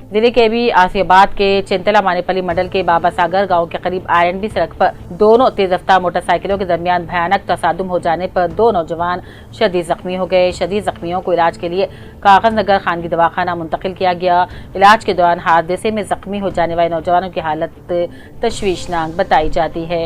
जिले के भी आसियाबाद के चिंतला मानेपल्ली मंडल के बाबा सागर गांव के करीब आरएनबी सड़क पर दोनों तेज रफ्तार मोटरसाइकिलों के दरमियान भयानक तसादुम हो जाने पर दो नौजवान शदीद जख्मी हो गए। शदीद जख्मियों को इलाज के लिए कागजनगर खानगी दवाखाना मुंतकिल किया गया। इलाज के दौरान हादसे में जख्मी हो जाने वाले नौजवानों की हालत तशवीशनाक बताई जाती है।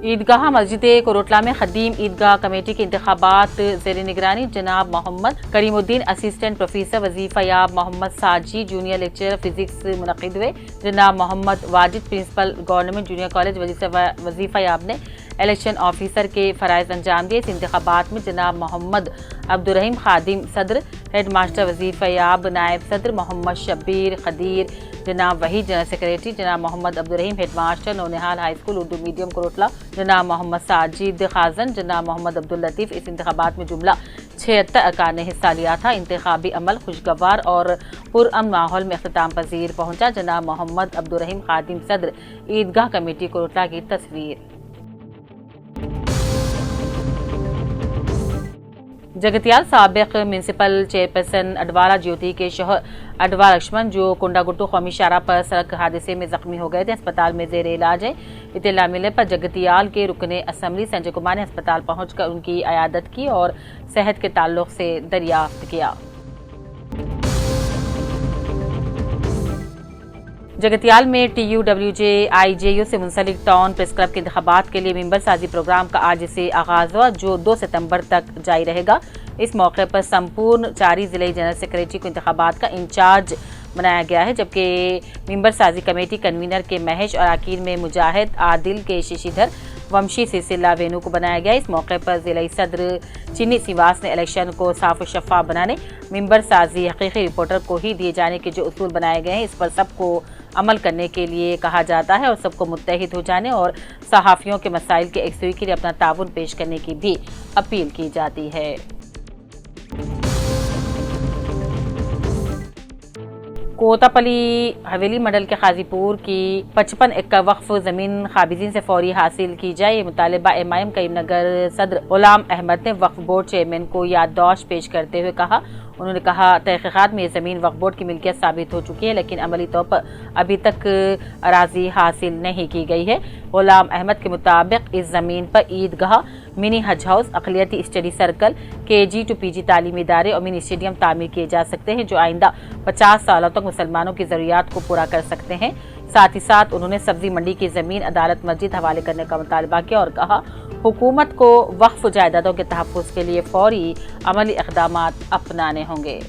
ईदगाह मस्जिद कोरोटला में खदीम ईदगाह कमेटी के इंतखाबात ज़ेर निगरानी जनाब मोहम्मद करीमुद्दीन, असिस्टेंट प्रोफेसर वजीफा याब मोहम्मद साजी, जूनियर लेक्चरर फिजिक्स मुनक़िद हुए। जनाब Mohammad Wajid principal government junior college वजीफा याब ने इलेक्शन ऑफिसर के फ़राइज़ अंजाम दिए। इस इंतखाबात में जनाब मोहम्मद अब्दुर्रहीम खादिम सदर, हेड मास्टर वजीफा याब नायब सदर मोहम्मद शब्बीर खदीर, जनाब वहीद जनरल सेक्रेटरी, जनाब Mohammed Abdurrahim head master Naunihal high school Urdu medium Koratla, जनाब मोहम्मद साजिद खाजन, जनाब मोहम्मद अब्दुल लतीफ़। इस इंतखाबात में जुमला 76 अरकान ने हिस्सा लिया था। इंतखाबी अमल खुशगवार और पुरअमन माहौल में इख्तिताम पजीर पहुंचा। जनाब मोहम्मद अब्दुर्रहीम खादिम सदर, ईदगाह कमेटी कोरोटला की तस्वीर। जगतियाल साबिक म्यूनसिपल चेयरपर्सन अडवाला ज्योति के शोहर अडवा लक्ष्मण जो कुंडागुट्टू कौमी शाहरा पर सड़क हादसे में जख्मी हो गए थे, अस्पताल में जेर इलाज है। इत्तला मिलने पर जगतियाल के रुकने असम्बली संजय कुमार ने अस्पताल पहुंचकर उनकी अयादत की और सेहत के ताल्लुक से दरियाफ्त किया। जगतियाल में TUWJ IJU से मुंसलिक टाउन प्रेस क्लब के इंतखाबात के लिए मेंबर साजी प्रोग्राम का आज से आगाज हुआ, जो 2 सितंबर तक जारी रहेगा। इस मौके पर संपूर्ण 4 जिले जनरल सेक्रेटरी को इंतखाबात का इंचार्ज बनाया गया है, जबकि मेंबर साजी कमेटी कन्वीनर के महेश और अकील में मुजाहिद, आदिल के शशिधर, वंशी सिलसिला वेणु को बनाया गया। इस मौके पर जिला सदर चीनी सिवास ने इलेक्शन को साफ और शफाफ बनाने, मेंबर साजी हकीकी रिपोर्टर को ही दिए जाने के जो उसूल बनाए गए हैं, इस पर सबको अमल करने के लिए कहा जाता है और सबको मुत्तहिद हो जाने और सहाफ़ियों के मसाइल के एकसुई के लिए अपना ताउन पेश करने की भी अपील की जाती है। कोतापली हवेली मंडल के खाजीपुर की 55 एकड़ वक्फ जमीन काबिजीन से फौरी हासिल की जाए, ये मुतालिबा MIM करीमनगर सदर गुलाम अहमद ने वक्फ बोर्ड चेयरमैन को याददाश्त पेश करते हुए कहा। उन्होंने कहा, तहकीकात में ये ज़मीन वक्फ बोर्ड की मिल्कियत साबित हो चुकी है, लेकिन अमली तौर पर अभी तक अराजी हासिल नहीं की गई है। गुलाम अहमद के मुताबिक इस ज़मीन पर ईदगाह, मिनी हज हाउस, अक़लियती study circle, KG to PG तालीमी इदारे और मिनी स्टेडियम तामीर किए जा सकते हैं, जो आइंदा 50 सालों तक मुसलमानों की ज़रूरियात को पूरा कर सकते हैं। साथ ही साथ उन्होंने सब्जी मंडी की ज़मीन अदालत मस्जिद हवाले करने का मुतालबा किया और कहा, हुकूमत को वक्फ जायदादों के तहफ़्फ़ुज़ के लिए फौरी अमली इक़दामात अपनाने होंगे।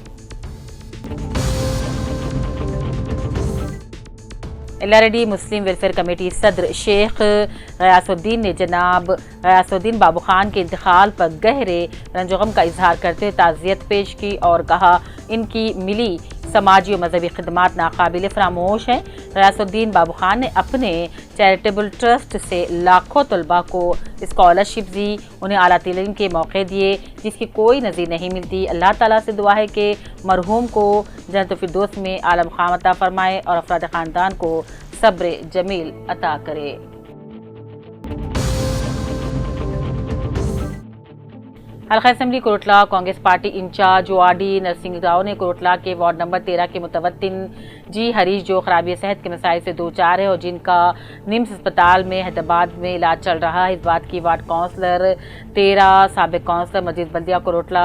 LRD मुस्लिम वेलफेयर कमेटी सदर शेख गयासुद्दीन ने जनाब गयासुद्दीन बाबू खान के इंतकाल पर गहरे रंजगम का इजहार करते हुए ताज़ियत पेश की और कहा, इनकी मिली समाजी और मजहबी खिदमात नाकाबिल फरामोश हैं। गयासुद्दीन बाबू खान ने अपने चैरिटेबल ट्रस्ट से लाखों तलबा को स्कॉलरशिप दी, उन्हें आला तालीम के मौके दिए जिसकी कोई नज़ीर नहीं मिलती। अल्लाह ताला से दुआ है कि मरहूम को जन्नत फिरदौस में आला मक़ाम अता फरमाए और अफराद ख़ानदान को सब्र जमील अता करे। हल्का assembly Koratla Congress party in charge ORD Narasimha Rao ने कोरोटला के वार्ड नंबर 13 के मुतवत्तिन जी हरीश जो खराबी सेहत के मसाइल से दो चार है और जिनका निम्स अस्पताल में हैदराबाद में इलाज चल रहा है, इस बात की वार्ड काउंसलर 13 साबिक काउंसलर मस्जिद बल्दिया कोरोटला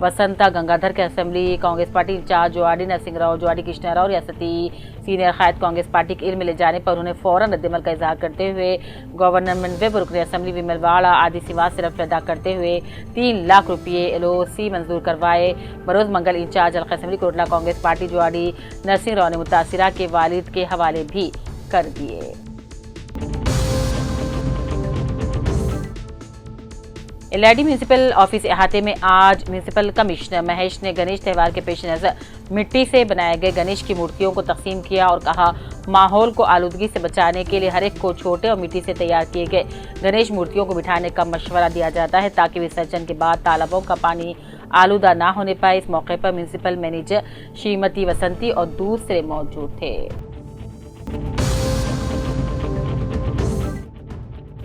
वसंता गंगाधर के assembly Congress party in charge ORD Narasimha Rao, ORD Krishna Rao, रियासती सीनियर कायद कांग्रेस पार्टी के इल्म में ले जाने पर उन्हें फौरन रद्दमल का इजहार करते हुए गवर्नमेंट वेब रुकन असेंबली विमलवाड़ा आदि सिवा से रफ्त अदा करते हुए 3 लाख रुपये LOC मंजूर करवाए। बरोज मंगल इंचार्ज हल्का assembly Koratla Congress party ORD Narasimha Rao ने मुतासिरा के वालिद के हवाले भी कर दिए। LRD म्यूनसिपल ऑफिस अहाते में आज म्यूनसिपल कमिश्नर महेश ने गणेश त्यौहार के पेश नज़र मिट्टी से बनाए गए गणेश की मूर्तियों को तकसीम किया और कहा, माहौल को आलूदगी से बचाने के लिए हर एक को छोटे और मिट्टी से तैयार किए गए गणेश मूर्तियों को बिठाने का मशवरा दिया जाता है ताकि विसर्जन के बाद तालाबों का पानी आलूदा ना होने पाए। इस मौके पर म्यूनिसिपल मैनेजर श्रीमती वसंती और दूसरे मौजूद थे।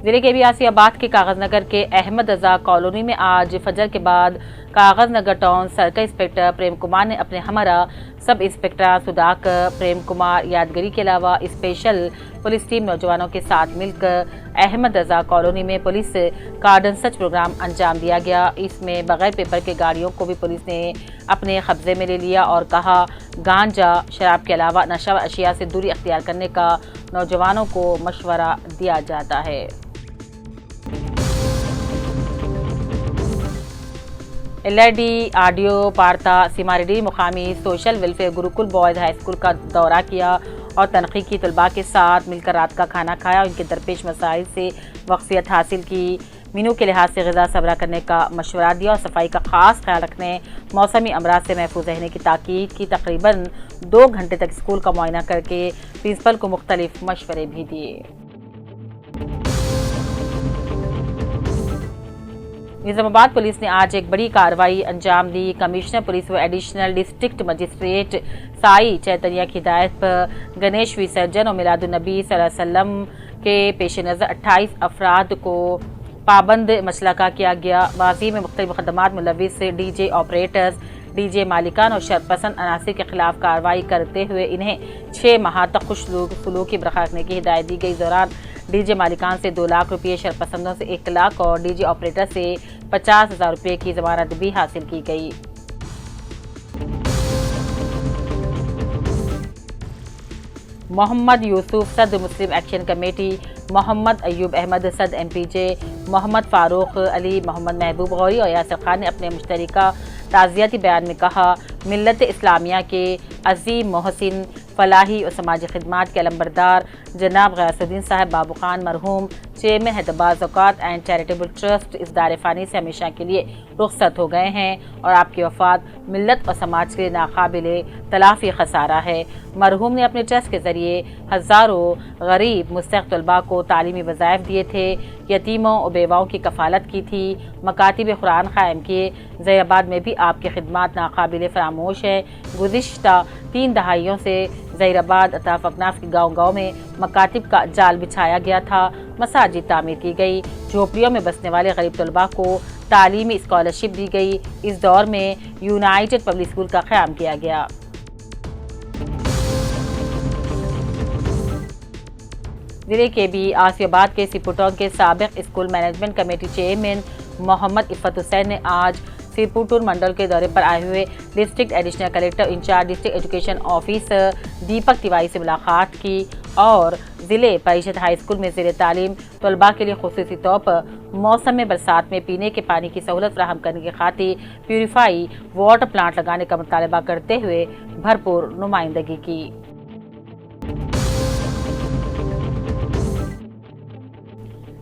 जिले के बियासियाबाद के कागजनगर के अहमद रजा कॉलोनी में आज फजर के बाद Kagaznagar town circle inspector Prem Kumar ने अपने हमरा सब इंस्पेक्टर सुधाकर प्रेम कुमार यादगिरी के अलावा स्पेशल पुलिस टीम नौजवानों के साथ मिलकर अहमद रजा कॉलोनी में पुलिस कार्डन सर्च प्रोग्राम अंजाम दिया गया। इसमें बगैर पेपर के गाड़ियों को भी पुलिस ने अपने कब्जे में ले लिया और कहा गांजा शराब के अलावा नशा व अशिया से दूरी अख्तियार करने का नौजवानों को मशवरा दिया जाता है। LID आडियो पार्ता सिमारेडी मुकामी social welfare Gurukul boys high school का दौरा किया और तनकीकी तलबा के साथ मिलकर रात का खाना खाया और इनके दरपेश मसाइल से वक्फियत हासिल की। मीनू के लिहाज से ग़िज़ा सबरा करने का मशवरा दिया और सफाई का खास ख्याल रखने, मौसमी अमराज से महफूज रहने की ताकीद की। तकरीबन 2 घंटे तक स्कूल का मुआयना करके प्रिंसिपल को मुख्तलिफ मशवरे भी दिए। निजामाबाद पुलिस ने आज एक बड़ी कार्रवाई अंजाम दी। कमिश्नर पुलिस व एडिशनल डिस्ट्रिक्ट मजिस्ट्रेट साई चैतन्य की हिदायत पर गणेश विसर्जन और मिलादुन्नबी सल्लल्लाहु अलैहि वसल्लम के पेश नज़र 28 अफराद को पाबंद मसलका किया गया। माजी में मुख्तलिफ मुकदमात मुलविस DJ ऑपरेटर्स, DJ मालिकान और शरपसंद अनासिर के खिलाफ कार्रवाई करते हुए इन्हें 6 माह तक खुश सलूकी बरकरार रखने की हिदायत दी गई। इस दौरान DJ मालिकान से 2 लाख रुपये, शरपसंदों से 1 लाख और DJ ऑपरेटर से 50,000 रुपये की जमानत भी हासिल की गई। मोहम्मद यूसुफ सद मुस्लिम एक्शन कमेटी, मोहम्मद अयूब अहमद सद MPJ, मोहम्मद फारूक अली, मोहम्मद महबूब गौरी और यासिर खान ने अपने मुश्तरका ताज़ियती बयान में कहा मिल्लत इस्लामिया के अजीम मोहसिन फलाही और समाजी खिदमात के अलंबरदार जनाब गयासुद्दीन साहब बाबू खान मरहूम चेयरमैन हैदराबाद ज़कात एंड चैरिटेबल ट्रस्ट इस दायरे फ़ानी से हमेशा के लिए रुखसत हो गए हैं और आपकी वफ़ात मिल्लत और समाज के लिए नाकाबिले तलाफ़ी खसारा है। मरहूम ने अपने ट्रस्ट के ज़रिए हज़ारों गरीब मुस्तहिक़ तलबा को तालीमी वज़ाइफ दिए थे, यतीमों और बेवाओं की कफ़ालत की थी, मकातिब कुरान क़ायम किए। ज़ैराबाद में भी आपकी खिदमात नाकाबिले फ़रामोश है। गुज़िश्ता 3 दहाइयों से ज़ैराबाद अताफ अकनाफ के गाँव-गाँव में मकातिब का जाल बिछाया गया था, मसाजिद तामीर की गई, झोपड़ियों में बसने वाले गरीब तलबा को तालीमी स्कॉलरशिप दी गई। इस दौर में यूनाइटेड पब्लिक स्कूल का क़याम किया गया। जिले के भी आसियाबाद के सिपुटों के साबिक़ school management committee chairman Mohammed Iffat Hussain ने आज सिरपुर मंडल के दौरे पर आए हुए district additional collector incharge district education officer Deepak Tiwari से मुलाकात की और ज़िले परिषद हाई स्कूल में ज़ेर तालीम तलबा के लिए खुसूसी तौर पर मौसम में बरसात में पीने के पानी की सहूलत फराहम करने की खातिर प्यूरीफाई वाटर प्लांट लगाने का मुतालबा करते हुए भरपूर नुमाइंदगी की।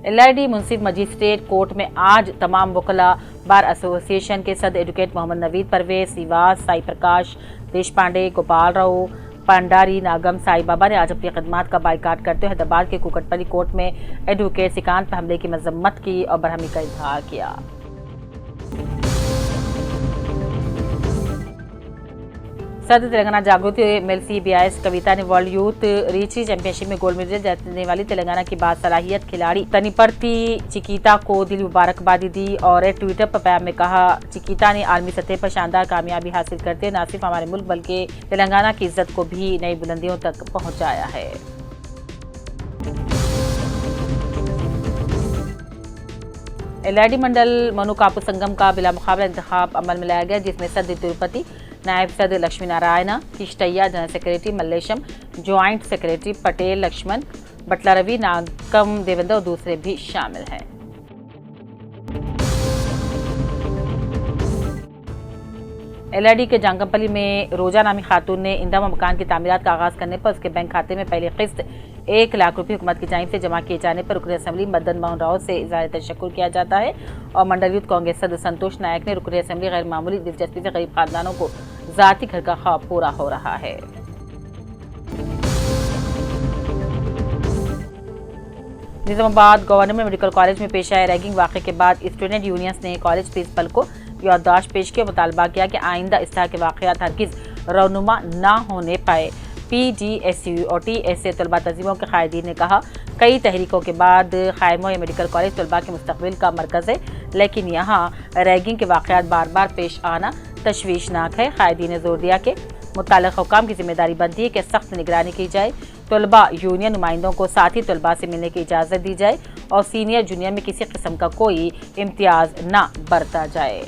LID मुंसिफ मजिस्ट्रेट कोर्ट में आज तमाम वकला बार एसोसिएशन के सदर एडवोकेट मोहम्मद नवीद परवेज, सिवास, साई प्रकाश, देश पांडे, गोपाल राव, पंडारी, नागम, साई बाबा ने आज अपनी खदमात का बाइकाट करते हुए हैदराबाद के कुकटपल्ली कोर्ट में एडवोकेट सिकांत पर हमले की मजम्मत की और बरहमी का इजहार किया। सदर तेलंगाना जागृति MLC BIS कविता ने वर्ल्ड यूथ रीची चैंपियनशिप में गोल्ड मेडल जीतने वाली तेलंगाना की बासलाहियत खिलाड़ी तनिपर्ति चिकीता को दिल मुबारकबादी दी और एक ट्विटर पर पैगाम में कहा चिकीता ने आलमी सतह पर शानदार कामयाबी हासिल करते न सिर्फ हमारे मुल्क बल्कि तेलंगाना की इज्जत को भी नई बुलंदियों तक पहुंचाया है। LID मंडल मनु कापू संगम का बिला मुकाबला इंतखाब अमल में लाया गया, जिसमें सदर तिरुपति, नायब सदर Lakshmi Narayana, Kishtaiah, general secretary Mallesham, joint secretary Patel Laxman, Batla Ravi, Nagam Devender और दूसरे भी शामिल हैं। LID के जांगमपल्ली में रोजा नामी खातून ने इंदमा मकान की तामीरात का आगाज करने पर उसके बैंक खाते में पहली किस्त 1 लाख रुपये हुकूमत की जानिब से जमा किए जाने पर रुकन असेंबली मदन मोहन राव से इज़हार तशक्कुर किया जाता है और मंडल यूथ कांग्रेस सदस्य संतोष नायक ने रुकन असेंबली गैर मामूली दिलचस्पी से गरीब खानदानों को ज़ाती घर का ख्वाब पूरा हो रहा है। निजामाबाद गवर्नमेंट मेडिकल कॉलेज में पेश आए रैगिंग वाक़े के बाद स्टूडेंट यूनियंस ने कॉलेज प्रिंसिपल को याददाश्त पेश की और मुतालबा किया कि आइंदा इस तरह के वाक़यात हरगिज़ रौनुमा ना होने पाए। PDSU और TSA तलबा तंजीमों के कायदीन ने कहा, कई तहरीकों के बाद खैमों या मेडिकल कॉलेज तलबा के मुस्तकबिल का मरकज़ है, लेकिन यहाँ रैगिंग के वाक़यात बार बार पेश आना तशवीशनाक है। कायदीन ने जोर दिया कि मुत्तल्लिक़ हुकाम की जिम्मेदारी बनती है कि सख्त निगरानी की जाए, तलबा यूनियन नुमाइंदों को साथी तलबा से मिलने की इजाज़त दी जाए और सीनियर जूनियर में किसी किस्म का कोई इम्तियाज़ ना बरता जाए।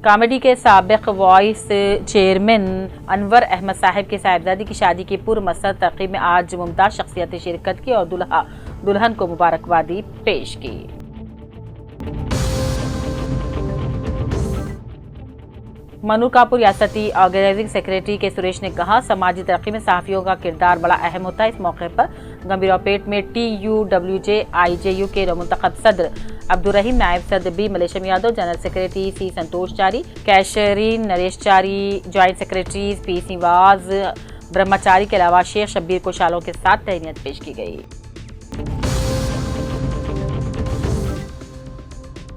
कॉमेडी के साबिक वॉइस चेयरमैन अनवर अहमद साहब की साहिबजादी की शादी की पूर्व मसरत तक़रीब में आज मुमताज़ शख्सियतें शिरकत की और दुल्हा दुल्हन को मुबारकबादी पेश की। मनूर कापुर रियासती ऑर्गेनाइजिंग सेक्रेटरी के सुरेश ने कहा, समाजी तरक्की में सहाफ़ियों का किरदार बड़ा अहम होता है। इस मौके पर गंभीरापेट में TUWJ IJU के मुंतखब सदर अब्दुर्रहीम, नायब सदर B Mallesham Yadav, general secretary C Santosh Chary, कैशरीन Naresh Chary, joint secretary P सिवाज ब्रह्मचारी के अलावा शेख शब्बीर को शालों के साथ तहनीत पेश की गई।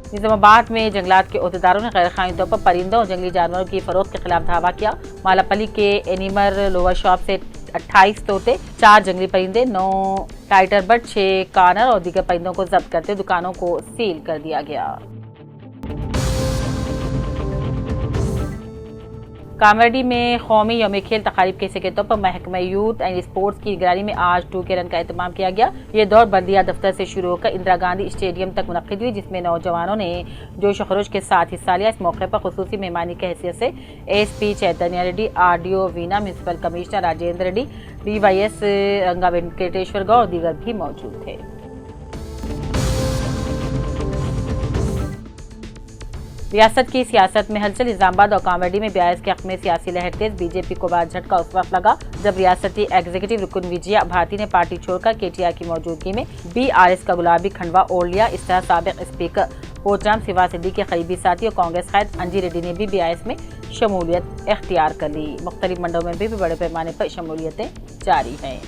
निजामाबाद में जंगलात के अहदेदारों ने गैर कानूनी तौर पर परिंदों और जंगली जानवरों की फरोख्त के खिलाफ धावा किया। मालापल्ली के एनिमल लोअर शॉप से 28 तोते, 4 जंगली परिंदे, 9 टाइटर बर्ड, 6 कानर और दीगर परिंदों को जब्त करते दुकानों को सील कर दिया गया। कामेडी में कौमी यौम खेल तकारीब के हिस्से के तौर पर महकमा यूथ एंड स्पोर्ट्स की निगरानी में आज 2K रन का एहतमाम किया गया। ये दौड़ बल्दिया दफ्तर से शुरू होकर इंदिरा गांधी स्टेडियम तक मुनक्किद हुई, जिसमें नौजवानों ने जोश खरोश के साथ हिस्सा लिया। इस मौके पर खुसूसी मेहमानी की हैसियत से SP Chaitanya Reddy, RDO Veena, municipal commissioner Rajender Reddy, DYS Ranga Venkateshwara Gaur और दीगर भी मौजूद थे। रियासत की सियासत में हलचल। निजामाबाद और कामेडी में BIS के हक में सियासी लहर तेज। बीजेपी को बाद झटका उस वक्त लगा जब रियासती एग्जीक्यूटिव रुकन विजया भारती ने पार्टी छोड़कर KTR की मौजूदगी में BRS का गुलाबी खंडवा ओढ़ लिया। इस तरह साबिक स्पीकर पोचाराम सिवा सिद्दीकी के करीबी साथी और कांग्रेस कैद अंजी रेड्डी ने भी BIS में शमूलियत इख्तियार कर ली। मुख्तलिफ मंडलों में भी बड़े पैमाने पर शमूलियतें जारी हैं।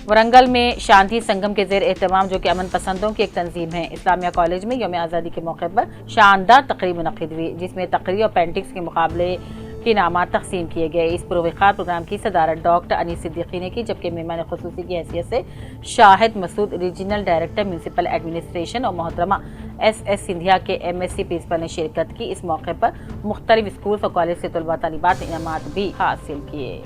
वरंगल में शांति संगम के जेर एहतमाम, जो कि अमन पसंदों की एक तंजीम है, इस्लामिया कॉलेज में यौम आज़ादी के मौके पर शानदार तकरीब मुनक्किद हुई, जिसमें तकरीर और पेंटिंग्स के मुकाबले के इनामात तकसीम किए गए। इस पुरवकार प्रोग्राम की सदारत डॉक्टर अनीस सिद्दीकी ने की, जबकि मेहमान खुसूसी की हैसियत से Shahid Masood, regional director municipal administration और मोहतरमा SS सिंधिया के MSc प्रिंसिपल ने शिरकत की। इस मौके पर मुख्तलिफ स्कूल और कॉलेज से तलबा तालिबात ने इनामात भी हासिल किए।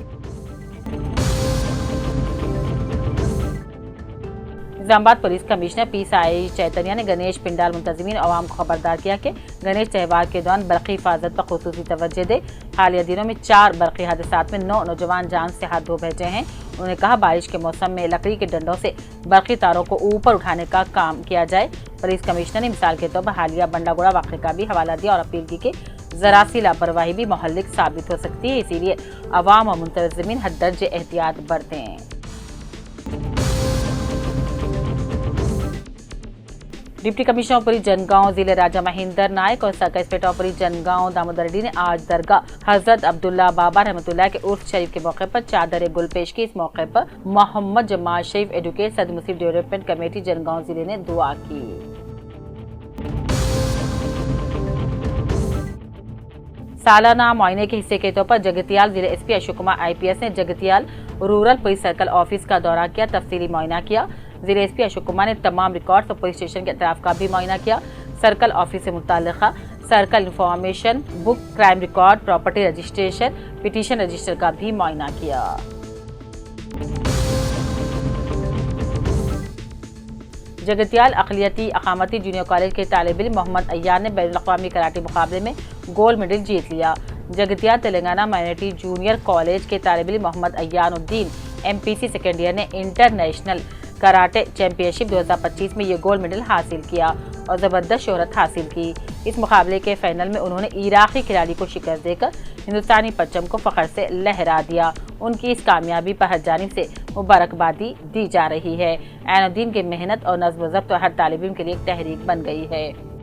Nizamabad police commissioner P Sai Chaitanya ने गणेश पिंडाल मुंतजिमीन अवाम को खबरदार किया कि गणेश त्यौहार के दौरान बरक़ी हिफाजत पर खुसूसी तवज्जो दे। हालिया दिनों में 4 बरक़ी हादसात में 9 नौजवान जान से हाथ धो बैठे हैं। उन्होंने कहा, बारिश के मौसम में लकड़ी के डंडों से बरक़ी तारों को ऊपर उठाने का काम किया जाए। पुलिस कमिश्नर ने मिसाल के तौर पर हालिया बंडागुड़ा वाक़े का भी हवाला दिया और अपील की कि ज़रा सी लापरवाही भी मोहल्लिक साबित हो सकती है, इसीलिए अवाम और मुंतजिमीन हद दर्जे एहतियात बरतें। डिप्टी कमिश्नर पुलिस जनगांव जिले राजा महेंद्र नायक और circle inspector police Jangaon Damodar Reddy ने आज दरगाह हजरत अब्दुल्ला बाबा रहमतुल्लाह के उर्स शरीफ के मौके पर चादर गुल पेश की। इस मौके पर मोहम्मद जमाल शरीफ एडवोकेट सदर मुस्लिम डेवलपमेंट कमेटी जनगांव जिले ने दुआ की। सालाना मुआयने के हिस्से के तौर पर जगतियाल जिले SP अशोक कुमार IPS ने Jagtial rural police circle office का दौरा किया, तफसीली मुआयना किया। जिले SP अशोक कुमार ने तमाम रिकॉर्ड्स और पुलिस स्टेशन के अतराफ का भी मुआयना किया। सर्कल ऑफिस से मुताल्लिका circle information book, crime record, property registration, petition register का भी मुआयना किया। जगतियाल अक़लियती अक़ामती जूनियर कॉलेज के तालिब इल्म मोहम्मद अय्यान ने बैनुल अक़वामी कराटे मुकाबले में गोल्ड मेडल जीत लिया। Jagtial Telangana minority junior college के तालिब इल्म मोहम्मद अय्यानुद्दीन MPC सेकेंड ईयर ने इंटरनेशनल कराटे चैंपियनशिप 2025 में ये गोल्ड मेडल हासिल किया और ज़बरदस्त शोहरत हासिल की। इस मुकाबले के फाइनल में उन्होंने इराक़ी खिलाड़ी को शिकस्त देकर हिंदुस्तानी परचम को फ़ख्र से लहरा दिया। उनकी इस कामयाबी पर हर जानिब से मुबारकबादी दी जा रही है। ऐनुद्दीन की मेहनत और नज़्म व ज़ब्त हर तालिब इल्म के लिए एक तहरीक बन गई है।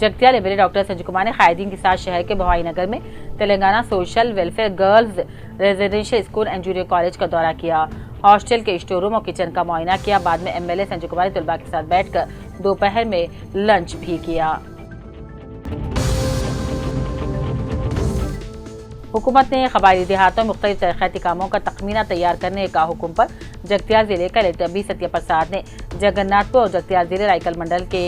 जगतिया एमएलए डॉक्टर संजय कुमार ने कायदीन के साथ शहर के भवाई नगर में Telangana social welfare girls residential school and junior college का दौरा किया। हॉस्टल के स्टोर रूम और किचन का मुआयना किया। बाद में एमएलए संजय कुमार ने तलबा के साथ बैठकर दोपहर में लंच भी किया। हुकूमत ने कबायली देहातों में मुख्तलिफ तरक्याती कामों का तखमीना तैयार करने का हुक्म पर जगतियाल जिले कलेक्टर बी सत्य प्रसाद ने जगन्नाथपुर और जगतियाल जिले रायकल मंडल के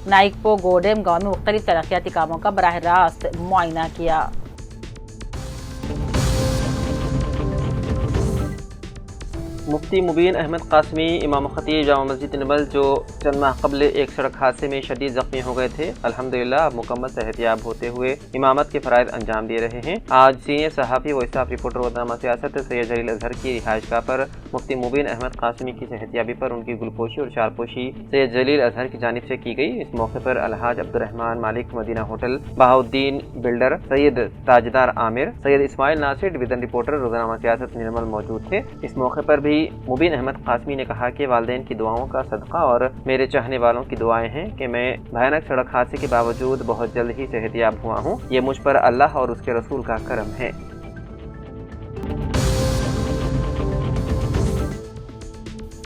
नाइकपो गोडेम गांव में मुख्तलिफ तरक्याती कामों का बराह रास्त मुआयना किया। मुफ्ती मुबीन अहमद कासमी इमाम खतीब जामा मस्जिद नबल जो चंद माह कबल एक सड़क हादसे में शदीद जख्मी हो गए थे, अल्हम्दुलिल्लाह अब मुकम्मल सेहतियाब होते हुए इमामत के फ़राइज़ अंजाम दे रहे हैं। आज सीनियर सहाफ़ी व स्टाफ रिपोर्टर रोज़नामा सियासत सैयद जलील अज़हर की रिहाइशगाह पर मुफ्ती मुबीन अहमद कासमी की सेहतियाबी पर उनकी गुलपोशी और चारपोशी सैयद जलील अज़हर की जानिब से की गई। इस मौके पर अलहाज अब्दुर्रहमान मालिक Madina hotel, Bahauddin builder, Syed Tajdar Aamir, Syed Ismail Nasir division reporter रोज़नामा सियासत निर्मल मौजूद थे। इस मौके पर भी मुबीन अहमद कासमी ने कहा कि वालिदैन की दुआओं का सदका और मेरे चाहने वालों की दुआएं हैं कि मैं भयानक सड़क हादसे के बावजूद बहुत जल्द ही सेहतियाब हुआ हूँ। ये मुझ पर अल्लाह और उसके रसूल का करम है।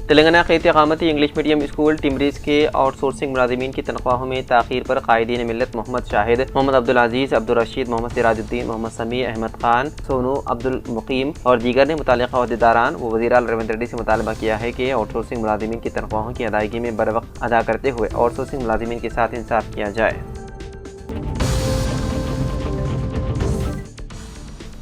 तेलंगाना के इक़ामती इंग्लिश मीडियम स्कूल टिमरीज के आउटसोर्सिंग मुलाजिमीन की तनख्वाहों में ताख़ीर पर कायदीन मिल्लत मोहम्मद शाहिद, मोहम्मद अब्दुल अजीज़, अब्दुल रशीद, मोहम्मद सिराजुद्दीन, मोहम्मद समी, अहमद खान, सोनू, अब्दुल मुकीम और दीगर ने मुतालिका अहदेदारान व वज़ीर आला रविंद्र रेड्डी से मुतालबा किया है कि आउटसोर्सिंग मुलाजिमीन की तनख्वाहों की अदायगी में बर वक्त अदा करते हुए आउटसोर्सिंग मुलाजिमीन के साथ इंसाफ किया जाए।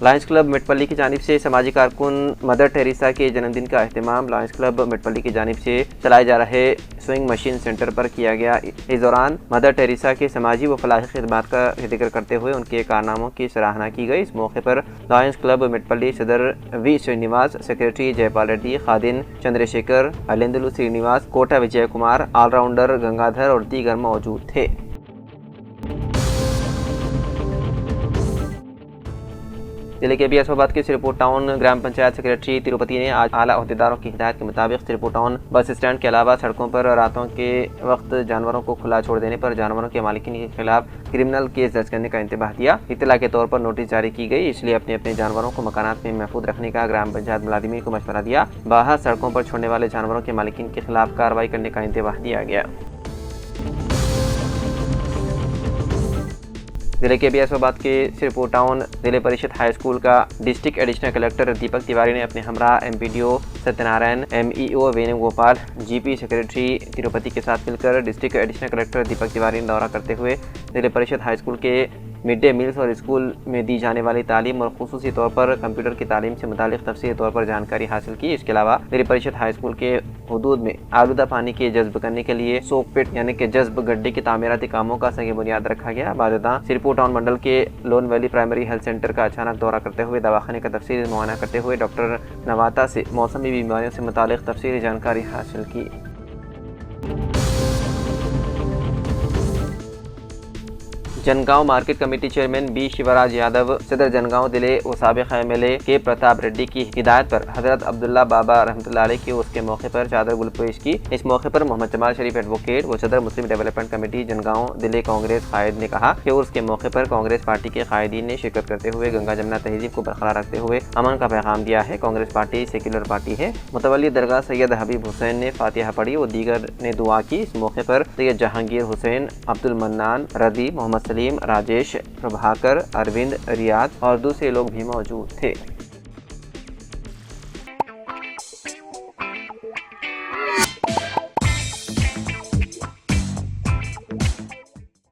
लायंस क्लब मेटपल्ली की जानिब से समाजी कारकुन मदर टेरेसा के जन्मदिन का अहतमाम लायंस क्लब मेटपल्ली की जानिब से चलाए जा रहे स्विंग मशीन सेंटर पर किया गया। इस दौरान मदर टेरेसा के समाजी व फलाही खिदमात का जिक्र करते हुए उनके कारनामों की सराहना की गई। इस मौके पर लायंस क्लब मेटपल्ली सदर वी श्रीनिवास, सेक्रेटरी जयपाल रेड्डी, खादिन चंद्रशेखर, अलेंदलु श्रीनिवास, कोटा विजय कुमार, ऑलराउंडर गंगाधर और दीगर मौजूद थे। जिले के बियासोबाद के सिरपुर टाउन ग्राम पंचायत सेक्रेटरी तिरुपति ने आज आला अहदेदारों की हिदायत के मुताबिक सिरपुर टाउन बस स्टैंड के अलावा सड़कों पर रातों के वक्त जानवरों को खुला छोड़ देने पर जानवरों के मालिकीन के खिलाफ क्रिमिनल केस दर्ज करने का इंतबाह दिया। इत्तला के तौर पर नोटिस जारी की गई, इसलिए अपने अपने जानवरों को मकानात में महफूज रखने का ग्राम पंचायत मुलाजिमीन को मशवरा दिया। बाहर सड़कों पर छोड़ने वाले जानवरों के मालिकीन के खिलाफ कार्रवाई करने का इंतबाह दिया गया। जिले के बियासोबाद के सिरपुर टाउन जिले परिषद हाई स्कूल का district additional collector Deepak Tiwari ने अपने हमरा MPDO Satyanarayan, MEO Venugopal, GP secretary Tirupati के साथ मिलकर district additional collector Deepak Tiwari ने दौरा करते हुए जिले परिषद हाई स्कूल के मिड डे मील्स और स्कूल में दी जाने वाली तालीम और खुसूसी तौर पर कंप्यूटर की तालीम से मुतालिक तफसीली तौर पर जानकारी हासिल की। इसके अलावा जिला परिषद हाई स्कूल के हुदूद में आलूदा पानी के जज्ब करने के लिए सोक पिट यानी कि जज्ब गड्ढे के तामीराती कामों का संग बुनियाद रखा गया। बाददा सिरपुर टाउन मंडल के loan valley primary health centre का अचानक दौरा करते हुए दवाखाने का तफसीली मुआयना करते हुए डॉक्टर नवाता से मौसमी बीमारियों से मुतालिक तफसीली जानकारी हासिल की। Jangaon market committee chairman B Shivraj Yadav, सदर जनगांव जिले व साबिक एमएलए के प्रताप रेड्डी की हिदायत पर हजरत अब्दुल्ला बाबा रहमतुल्लाह अलैह की उसके मौके पर चादर गुल पेश की। इस मौके पर मोहम्मद जमाल शरीफ एडवोकेट व सदर मुस्लिम डेवलपमेंट कमेटी जनगांव जिले कांग्रेस कायद ने कहा कि उर्स के मौके पर कांग्रेस पार्टी के कायदीन ने शिरकत करते हुए गंगा जमुना तहजीब को बरकरार रखते हुए अमन का पैगाम दिया है। कांग्रेस पार्टी सेक्युलर पार्टी है। मुतवल्ली दरगाह सैयद हबीब हुसैन ने फातिहा पढ़ी और दीगर ने दुआ की। इस मौके पर सैयद जहांगीर हुसैन, अब्दुल मन्नान, रदी, मोहम्मद सलीम, राजेश, प्रभाकर, अरविंद, रियाद और दूसरे लोग भी मौजूद थे।